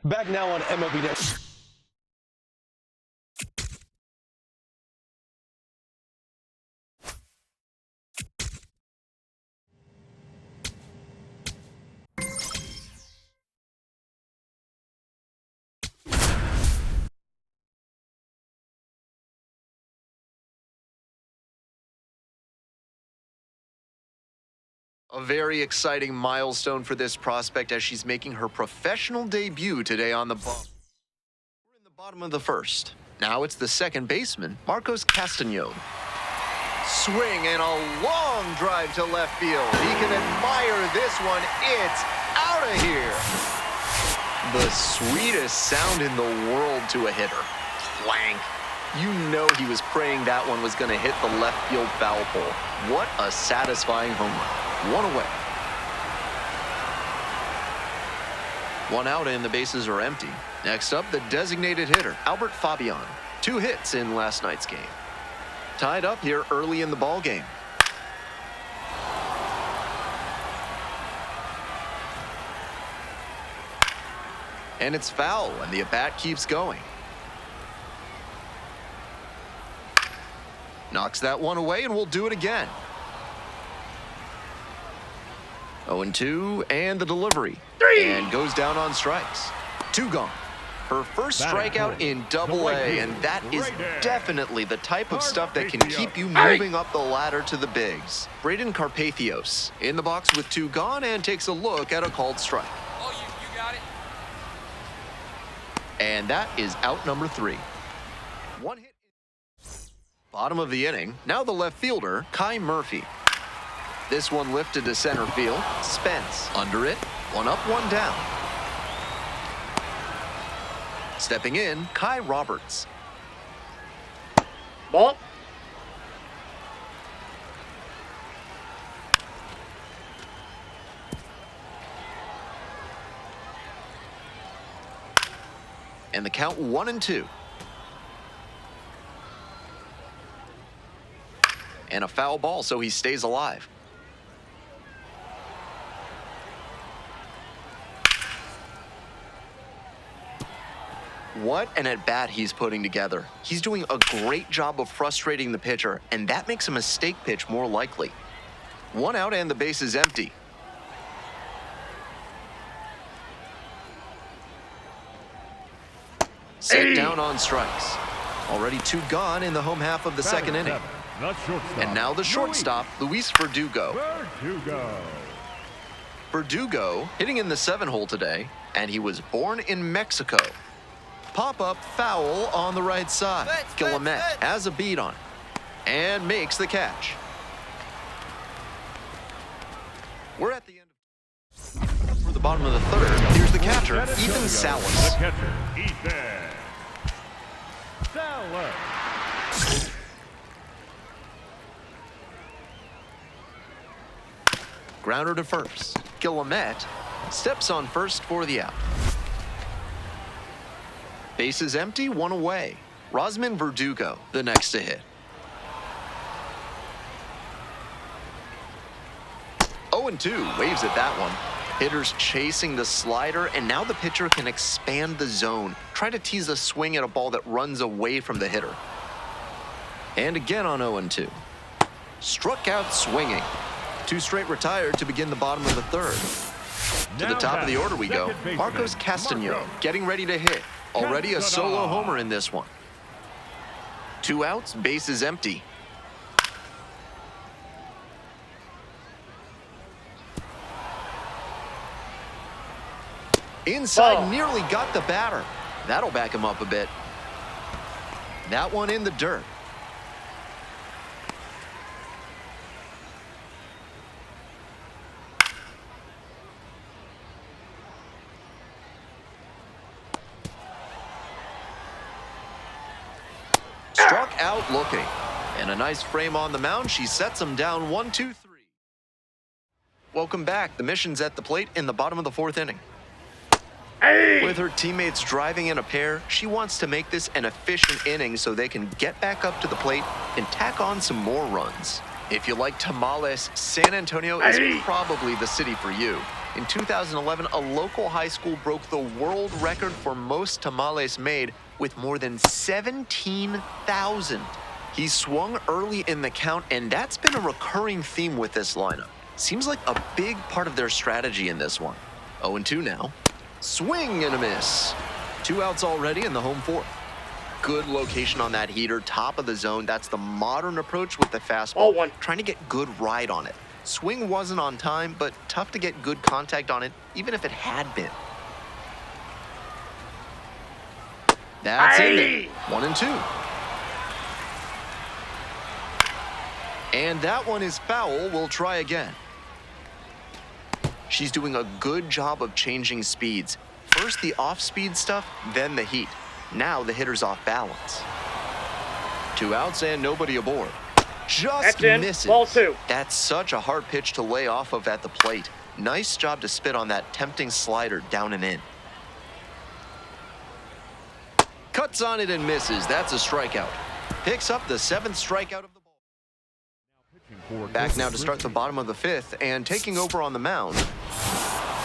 Back now on MLB The Show. A very exciting milestone for this prospect as she's making her professional debut today on the bump. We're in the bottom of the first. Now it's the second baseman, Marcos Castañón. Swing and a long drive to left field. He can admire this one. It's out of here. The sweetest sound in the world to a hitter. Clank. You know he was praying that one was going to hit the left field foul pole. What a satisfying home run. One away. One out and the bases are empty. Next up, the designated hitter, Albert Fabian. 2 hits in last night's game. Tied up here early in the ball game. And it's foul, and the at-bat keeps going. Knocks that one away, and we'll do it again. 0-2, and the delivery. And goes down on strikes. 2 gone. Her first strikeout in Double-A, and that is definitely the type of stuff that can keep you moving up the ladder to the bigs. Braden Carpathios in the box with 2 gone and takes a look at a called strike. Oh, you got it. And that is out number 3. 1 hit. Bottom of the inning. Now the left fielder, Kai Murphy. This one lifted to center field. Spence under it. 1 up, 1 down. Stepping in, Kai Roberts. Ball. And the count 1-2. And a foul ball, so he stays alive. What an at-bat he's putting together. He's doing a great job of frustrating the pitcher, and that makes a mistake pitch more likely. 1 out and the base is empty. Set down on strikes. Already 2 gone in the home half of the second inning. And now the shortstop, Luis Verdugo. Verdugo hitting in the 7-hole today, and he was born in Mexico. Pop-up foul on the right side. Guillemette has a beat on it and makes the catch. We're at the end for the bottom of the third. Here's the catcher, Ethan Salas. The catcher, Ethan Salas. Grounder to first. Guillemette steps on first for the out. Base is empty, 1 away. Rosman Verdugo, the next to hit. 0-2, waves at that one. Hitters chasing the slider, and now the pitcher can expand the zone. Try to tease a swing at a ball that runs away from the hitter. And again on 0-2. Struck out swinging. 2 straight retired to begin the bottom of the third. To the top of the order we go. Marcos Castañón getting ready to hit. Already a solo homer in this one. 2 outs, base is empty. Inside, nearly got the batter. That'll back him up a bit. That one in the dirt. Struck out looking. And a nice frame on the mound. She sets him down 1-2-3. Welcome back. The mission's at the plate in the bottom of the 4th inning. With her teammates driving in a pair, she wants to make this an efficient inning so they can get back up to the plate and tack on some more runs. If you like tamales, San Antonio is probably the city for you. In 2011, a local high school broke the world record for most tamales made with more than 17,000. He swung early in the count, and that's been a recurring theme with this lineup. Seems like a big part of their strategy in this one. 0-2 now. Swing and a miss. 2 outs already in the home fourth. Good location on that heater, top of the zone. That's the modern approach with the fastball. Trying to get good ride on it. Swing wasn't on time, but tough to get good contact on it, even if it had been. That's it. 1-2. And that one is foul. We'll try again. She's doing a good job of changing speeds. First the off-speed stuff, then the heat. Now the hitter's off balance. 2 outs and nobody aboard. Just misses. Ball 2. That's such a hard pitch to lay off of at the plate. Nice job to spit on that tempting slider down and in. Cuts on it and misses. That's a strikeout. Picks up the 7th strikeout of the ball. Back now to start the bottom of the 5th, and taking over on the mound,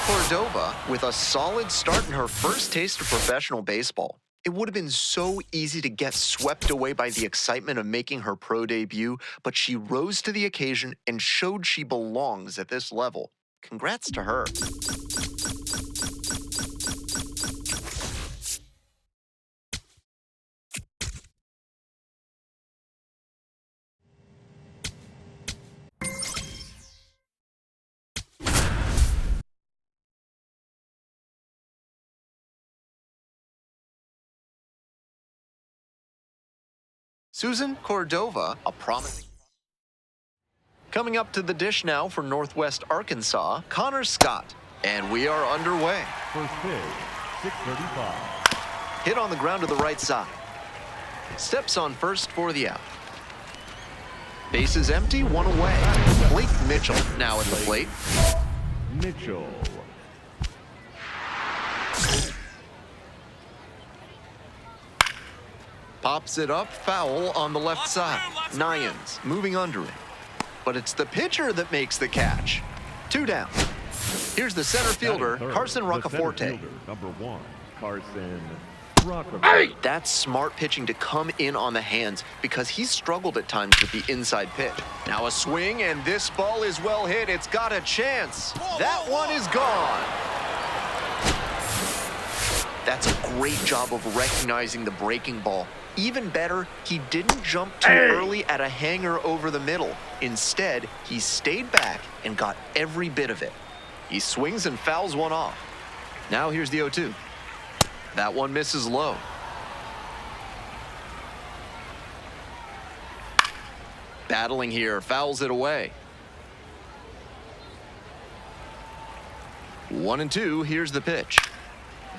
Cordova with a solid start in her first taste of professional baseball. It would have been so easy to get swept away by the excitement of making her pro debut, but she rose to the occasion and showed she belongs at this level. Congrats to her. Susan Cordova, a promising. Coming up to the dish now for Northwest Arkansas, Connor Scott. And we are underway. First pitch, 6:35. Hit on the ground to the right side. Steps on first for the out. Bases empty, 1 away. Blake Mitchell now at the plate. Mitchell. Pops it up, foul on the left side. Nyans moving under it. But it's the pitcher that makes the catch. 2 down. Here's the center fielder, Carson Roccaforte. Number 1, Carson Roccaforte. That's smart pitching to come in on the hands because he struggled at times with the inside pitch. Now a swing, and this ball is well hit. It's got a chance. That one is gone. That's a great job of recognizing the breaking ball. Even better, he didn't jump too early at a hanger over the middle. Instead, he stayed back and got every bit of it. He swings and fouls one off. Now here's the 0-2. That one misses low. Battling here, fouls it away. 1-2, here's the pitch.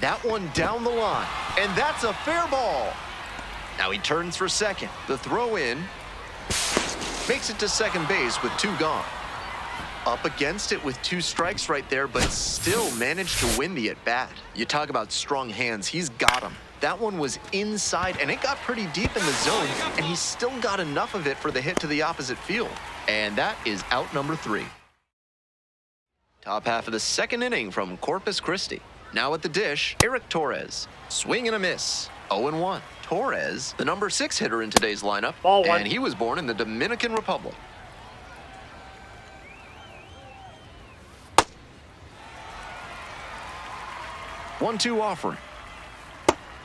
That one down the line, and that's a fair ball. Now he turns for second. The throw in makes it to second base with 2 gone. Up against it with 2 strikes right there, but still managed to win the at-bat. You talk about strong hands, he's got them. That one was inside, and it got pretty deep in the zone, and he still got enough of it for the hit to the opposite field. And that is out number 3. Top half of the 2nd inning from Corpus Christi. Now at the dish, Eric Torres. Swing and a miss. 0-1. Torres, the number 6 hitter in today's lineup, Ball 1. and he was born in the Dominican Republic. One-two offering.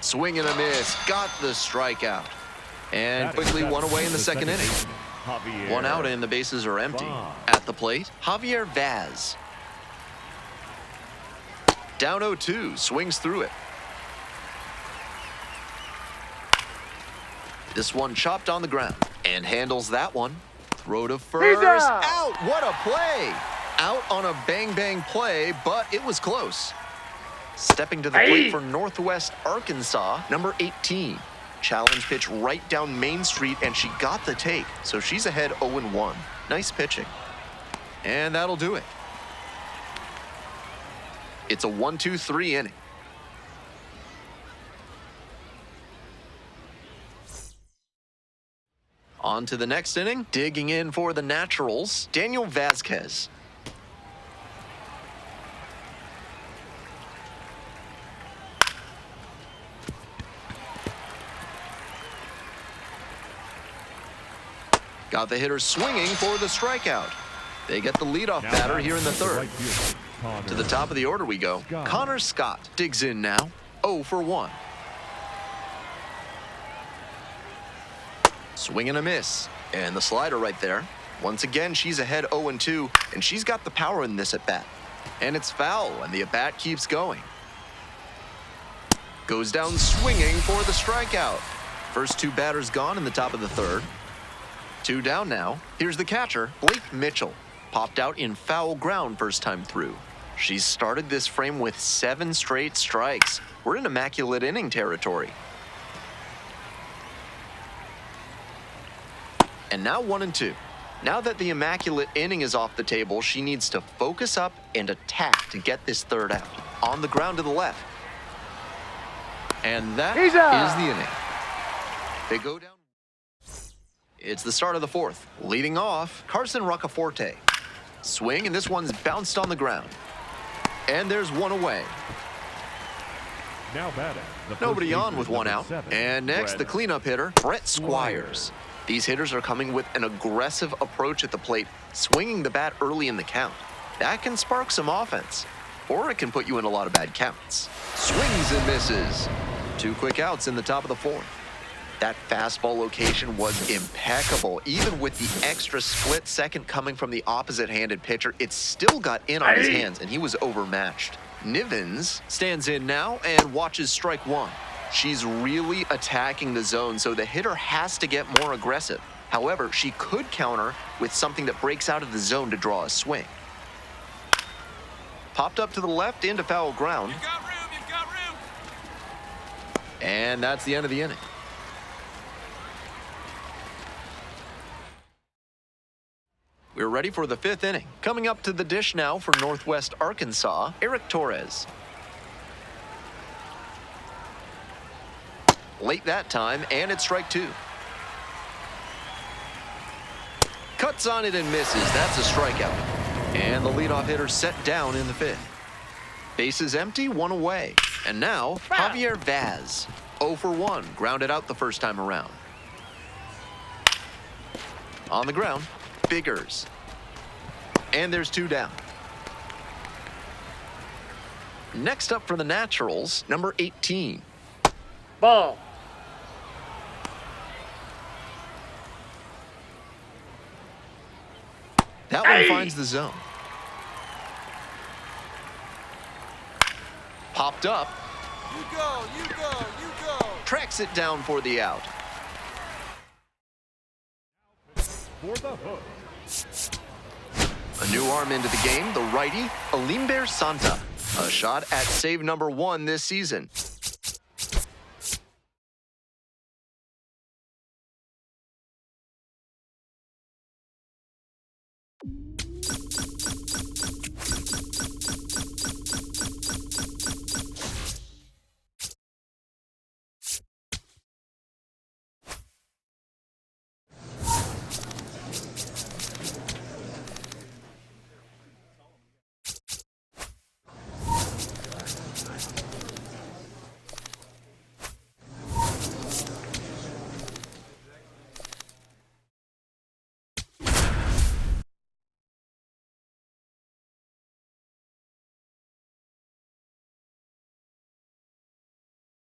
Swing and a miss. Got the strikeout. And quickly 1 away in the 2nd inning. 1 out and the bases are empty. At the plate, Javier Vaz. Down 0-2, swings through it. This one chopped on the ground and handles that one. Throw to first. Out! What a play! Out on a bang-bang play, but it was close. Stepping to the plate for Northwest Arkansas, number 18. Challenge pitch right down Main Street, and she got the take, so she's ahead 0-1. Nice pitching. And that'll do it. It's a 1-2-3 inning. On to the next inning. Digging in for the Naturals, Daniel Vasquez. Got the hitter swinging for the strikeout. They get the leadoff batter here in the third. To the top of the order we go. Connor Scott digs in now. 0 for 1. Swing and a miss. And the slider right there. Once again, she's ahead 0-2, and she's got the power in this at-bat. And it's foul, and the at-bat keeps going. Goes down swinging for the strikeout. First two batters gone in the top of the third. 2 down now. Here's the catcher, Blake Mitchell. Popped out in foul ground first time through. She's started this frame with 7 straight strikes. We're in immaculate inning territory. And now 1-2. Now that the immaculate inning is off the table, she needs to focus up and attack to get this third out. On the ground to the left. And that is the inning. They go down. It's the start of the fourth. Leading off, Carson Roccaforte. Swing, and this one's bounced on the ground. And there's one away. Now batting. Nobody on with 1 out. And next, the cleanup hitter, Brett Squires. These hitters are coming with an aggressive approach at the plate, swinging the bat early in the count. That can spark some offense, or it can put you in a lot of bad counts. Swings and misses. 2 quick outs in the top of the fourth. That fastball location was impeccable. Even with the extra split second coming from the opposite-handed pitcher, it still got in on his hands, and he was overmatched. Nivens stands in now and watches strike 1. She's really attacking the zone, so the hitter has to get more aggressive. However, she could counter with something that breaks out of the zone to draw a swing. Popped up to the left into foul ground. You've got room. And that's the end of the inning. We're ready for the 5th inning. Coming up to the dish now for Northwest Arkansas, Eric Torres. Late that time, and it's strike 2. Cuts on it and misses. That's a strikeout. And the leadoff hitter set down in the 5th. Bases empty, 1 away. And now, Javier Vaz. 0 for 1, grounded out the first time around. On the ground, Biggers. And there's 2 down. Next up for the Naturals, number 18. Ball. That one finds the zone. Popped up. You go. Tracks it down for the out. For the hook. A new arm into the game, the righty, Alimber Santa. A shot at save number 1 this season.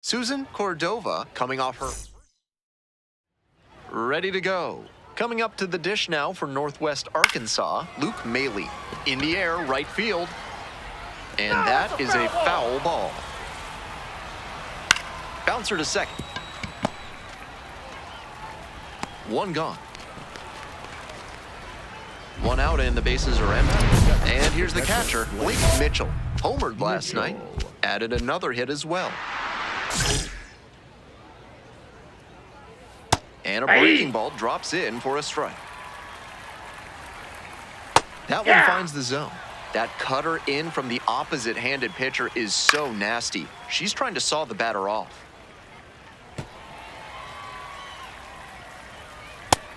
Susan Cordova coming off her. Ready to go. Coming up to the dish now for Northwest Arkansas, Luke Maley. In the air, right field. And that is a foul ball. Bouncer to second. 1 gone. 1 out and the bases are empty. And here's the catcher, Blake Mitchell. Homered last night. Added another hit as well. And a breaking ball drops in for a strike. That one finds the zone. That cutter in from the opposite-handed pitcher is so nasty. She's trying to saw the batter off.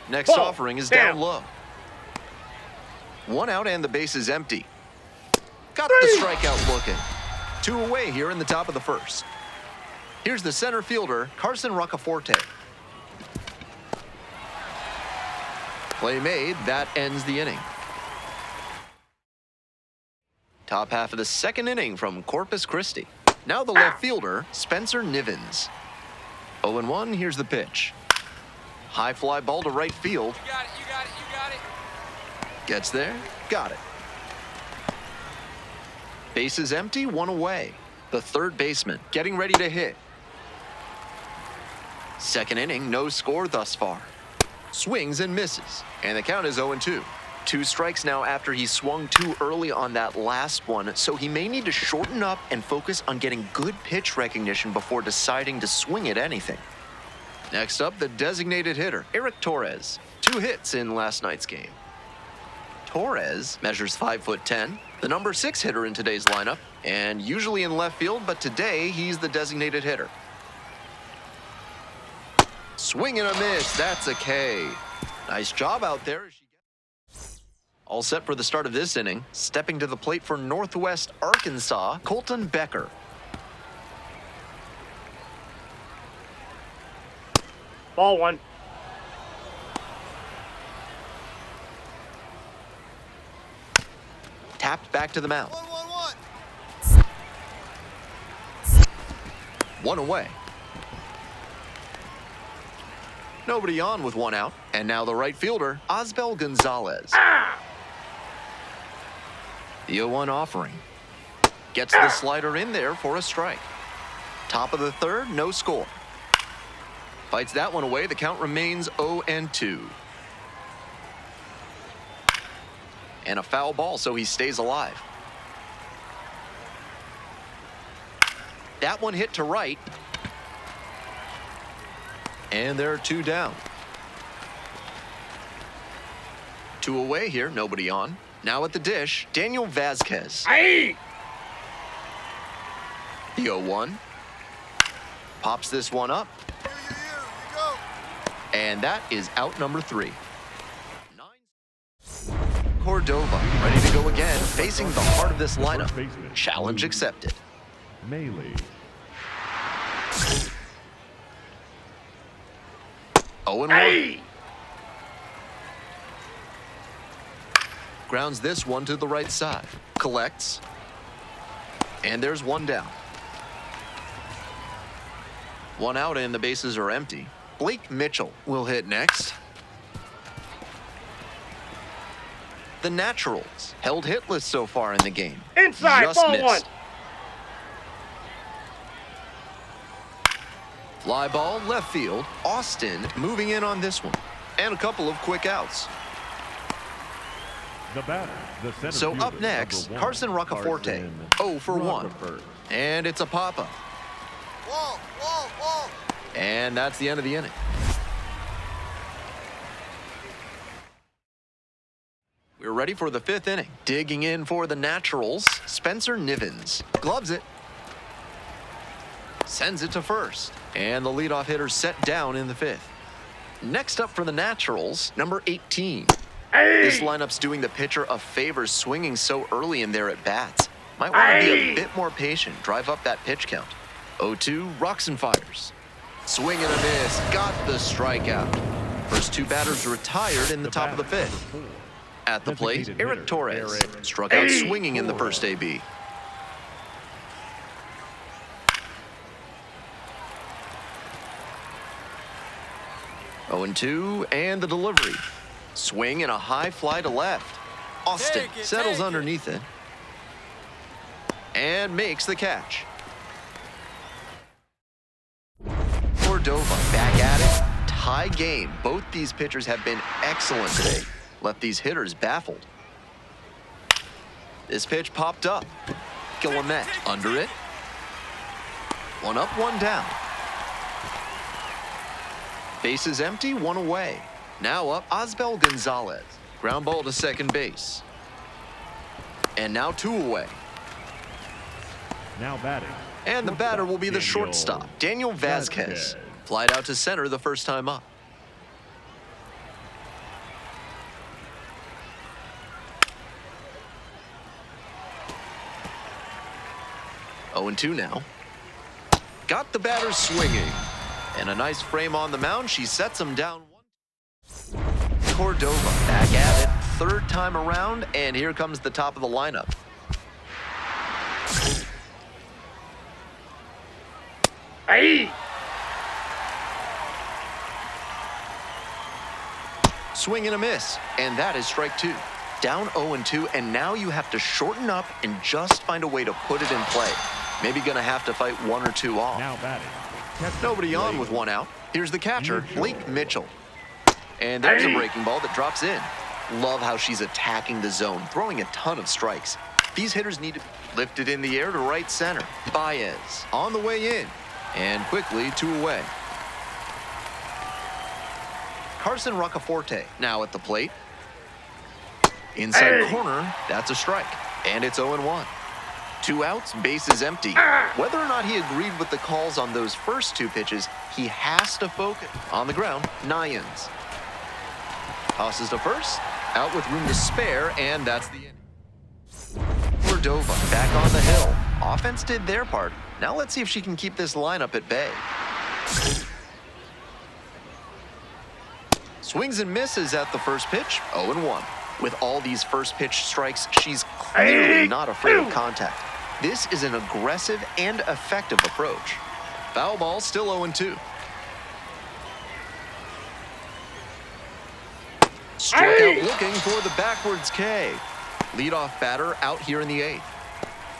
Next Ball. offering is Down. down low. 1 out and the base is empty. Got the strikeout looking. 2 away here in the top of the first. Here's the center fielder, Carson Roccaforte. Play made, that ends the inning. Top half of the second inning from Corpus Christi. Now the left fielder, Spencer Nivens. 0-1, here's the pitch. High fly ball to right field. You got it, you got it, you got it. Gets there, got it. Base is empty, 1 away. The third baseman getting ready to hit. Second inning, no score thus far. Swings and misses, and the count is 0-2. 2 strikes now after he swung too early on that last one, so he may need to shorten up and focus on getting good pitch recognition before deciding to swing at anything. Next up, the designated hitter, Eric Torres. 2 hits in last night's game. Torres measures 5'10", the number 6 hitter in today's lineup, and usually in left field, but today he's the designated hitter. Swing and a miss, that's a K. Nice job out there. All set for the start of this inning. Stepping to the plate for Northwest Arkansas, Colton Becker. Ball 1. Tapped back to the mound. 1-1-1. 1 away. Nobody on with 1 out. And now the right fielder, Osbel Gonzalez. The 0-1 offering. Gets the slider in there for a strike. Top of the third, no score. Fights that one away. The count remains 0-2. And a foul ball, so he stays alive. That one hit to right. And there are 2 down. 2 away here, nobody on. Now at the dish, Daniel Vasquez. Aye. The 0-1. Pops this one up. You go. And that is out number 3. Cordova, ready to go again, facing the heart of this lineup. Challenge accepted. Melee. 0-1. Aye. Grounds this one to the right side. Collects. And there's 1 down. 1 out and the bases are empty. Blake Mitchell will hit next. The Naturals held hitless so far in the game. Inside, Just ball missed. 1. Fly ball, left field. Austin moving in on this one. And a couple of quick outs. The batter, the center So fielder, up next, number 1, Carson Roccaforte. 0 for 1. Roccaforte. And it's a pop-up. Wall, wall, wall. And that's the end of the inning. We're ready for the 5th inning. Digging in for the Naturals, Spencer Nivens. Gloves it. Sends it to first. And the leadoff hitter set down in the 5th. Next up for the Naturals, number 18. This lineup's doing the pitcher a favor swinging so early in there at bats. Might want to be a bit more patient, drive up that pitch count. 0-2, rocks and fires. Swing and a miss, got the strikeout. First 2 batters retired in the top of the 5th. At the plate, Designated Eric hitter, Torres Eric. struck out swinging in the first AB. Oh, 0-2, and the delivery. Swing and a high fly to left. Austin Take it, settles take it. underneath it. And makes the catch. Cordova back at it. Tie game. Both these pitchers have been excellent today. Left these hitters baffled. This pitch popped up. Guillemette under it. 1 up, 1 down. Bases empty, 1 away. Now up, Osbel Gonzalez. Ground ball to second base. And now 2 away. Now batting. And the batter will be the Daniel shortstop, Daniel Vasquez. Vasquez. Flied out to center the first time up. 0-2 now. Got the batter swinging. And a nice frame on the mound. She sets him down. Cordova back at it, third time around, and here comes the top of the lineup. Hey! Swing and a miss, and that is strike two. Down 0-2, and now you have to shorten up and just find a way to put it in play. Maybe gonna have to fight one or two off. Now batting. Nobody on with one out. Here's the catcher, Blake Mitchell. And there's a breaking ball that drops in. Love how she's attacking the zone, throwing a ton of strikes. These hitters need to be lifted in the air to right center. Baez on the way in, and quickly 2 away. Carson Roccaforte now at the plate. Inside corner, that's a strike, and it's 0-1. 2 outs, bases empty. Whether or not he agreed with the calls on those first 2 pitches, he has to focus. On the ground, Nyans. Tosses to first, out with room to spare, and that's the inning. Cordova back on the hill. Offense did their part. Now let's see if she can keep this lineup at bay. Swings and misses at the first pitch, 0-1. With all these first pitch strikes, she's clearly not afraid of contact. This is an aggressive and effective approach. Foul ball, still 0-2. Struck out looking for the backwards K. Leadoff batter out here in the 8th.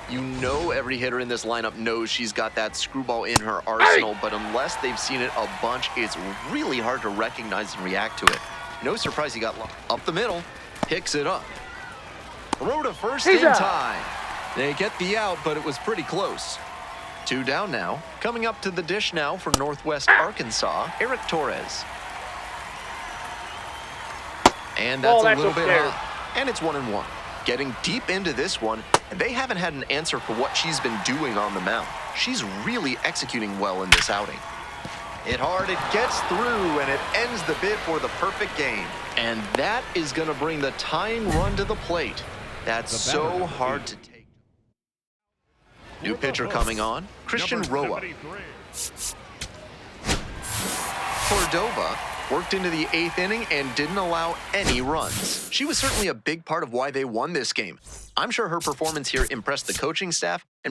You know every hitter in this lineup knows she's got that screwball in her arsenal, but unless they've seen it a bunch, it's really hard to recognize and react to it. No surprise he got up the middle, picks it up. Throw to first in time. They get the out, but it was pretty close. 2 down now. Coming up to the dish now for Northwest Arkansas, Eric Torres. And that's a little bit high. And it's 1-1. Getting deep into this one, and they haven't had an answer for what she's been doing on the mound. She's really executing well in this outing. Hit hard, it gets through, and it ends the bid for the perfect game. And that is going to bring the tying run to the plate. That's so hard to take. New pitcher coming on, Christian Roa. Cordova worked into the 8th inning and didn't allow any runs. She was certainly a big part of why they won this game. I'm sure her performance here impressed the coaching staff and